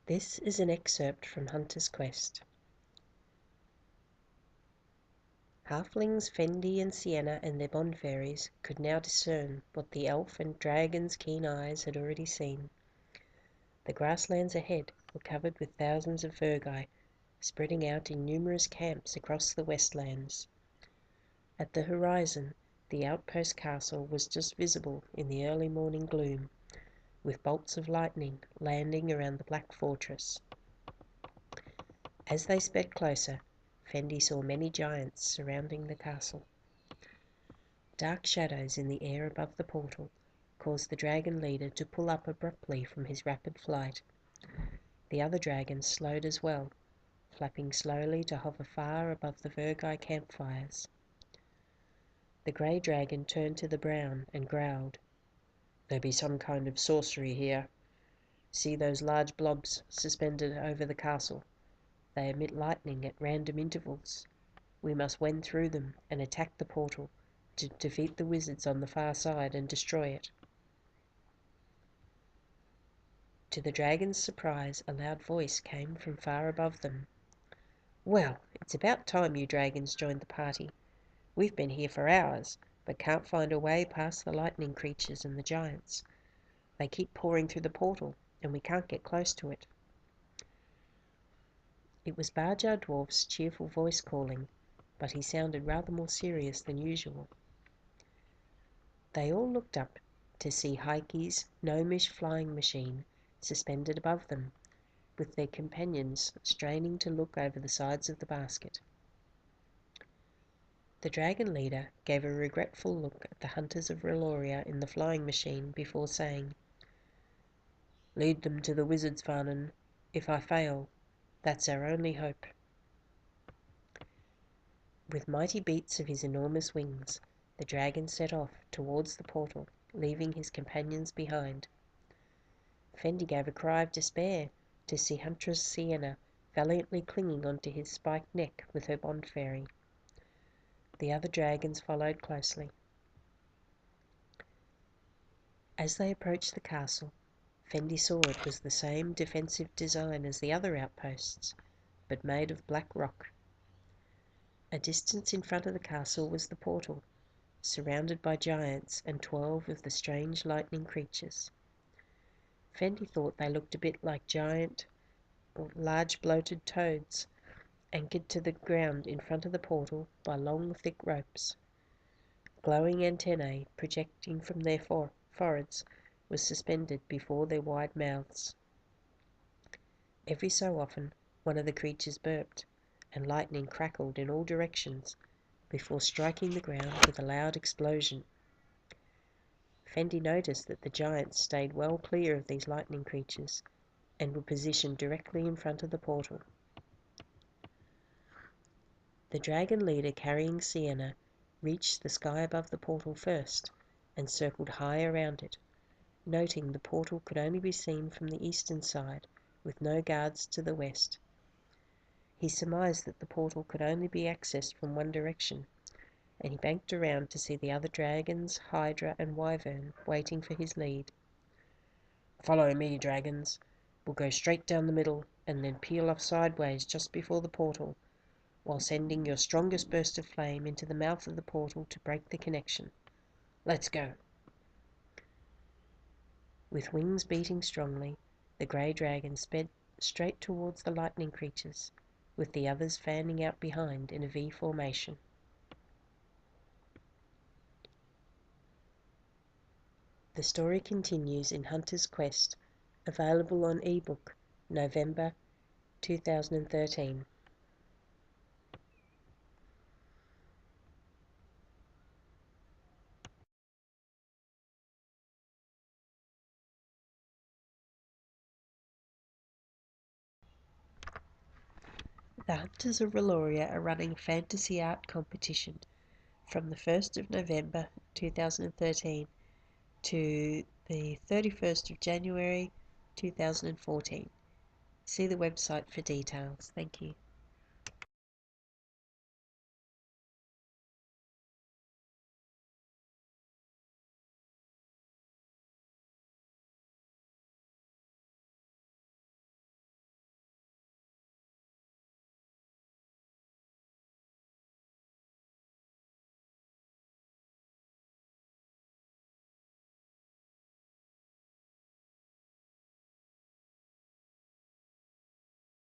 This is an excerpt from Hunter's Quest. Halflings Fendi and Sienna and their bond fairies could now discern what the elf and dragon's keen eyes had already seen. The grasslands ahead were covered with thousands of virgi, spreading out in numerous camps across the westlands. At the horizon, the outpost castle was just visible in the early morning gloom, with bolts of lightning landing around the black fortress. As they sped closer, Fendi saw many giants surrounding the castle. Dark shadows in the air above the portal caused the dragon leader to pull up abruptly from his rapid flight. The other dragons slowed as well, flapping slowly to hover far above the virgi campfires. The grey dragon turned to the brown and growled, "There be some kind of sorcery here. See those large blobs suspended over the castle. They emit lightning at random intervals. We must wend through them and attack the portal to defeat the wizards on the far side and destroy it." To the dragon's surprise, a loud voice came from far above them. "Well, it's about time you dragons joined the party. We've been here for hours, but can't find a way past the lightning creatures and the giants. They keep pouring through the portal, and we can't get close to it." It was Barjar Dwarf's cheerful voice calling, but he sounded rather more serious than usual. They all looked up to see Heike's gnomish flying machine suspended above them, with their companions straining to look over the sides of the basket. The dragon leader gave a regretful look at the hunters of Reloria in the flying machine before saying, "Lead them to the wizards, Varnon. If I fail, that's our only hope." With mighty beats of his enormous wings, the dragon set off towards the portal, leaving his companions behind. Fendi gave a cry of despair to see Huntress Sienna valiantly clinging onto his spiked neck with her bond fairy. The other dragons followed closely. As they approached the castle, Fendi saw it was the same defensive design as the other outposts, but made of black rock. A distance in front of the castle was the portal, surrounded by giants and 12 of the strange lightning creatures. Fendi thought they looked a bit like giant or large bloated toads, anchored to the ground in front of the portal by long thick ropes. Glowing antennae projecting from their foreheads was suspended before their wide mouths. Every so often one of the creatures burped, and lightning crackled in all directions before striking the ground with a loud explosion. Fendi noticed that the giants stayed well clear of these lightning creatures and were positioned directly in front of the portal. The dragon leader carrying Sienna reached the sky above the portal first and circled high around it, noting the portal could only be seen from the eastern side with no guards to the west. He surmised that the portal could only be accessed from one direction, and he banked around to see the other dragons, Hydra and Wyvern waiting for his lead. "Follow me, dragons. We'll go straight down the middle and then peel off sideways just before the portal, while sending your strongest burst of flame into the mouth of the portal to break the connection. Let's go." With wings beating strongly, the grey dragon sped straight towards the lightning creatures, with the others fanning out behind in a V formation. The story continues in Hunter's Quest, available on ebook, November 2013. The Hunters of Reloria are running a fantasy art competition from the 1st of November 2013 to the 31st of January 2014. See the website for details. Thank you.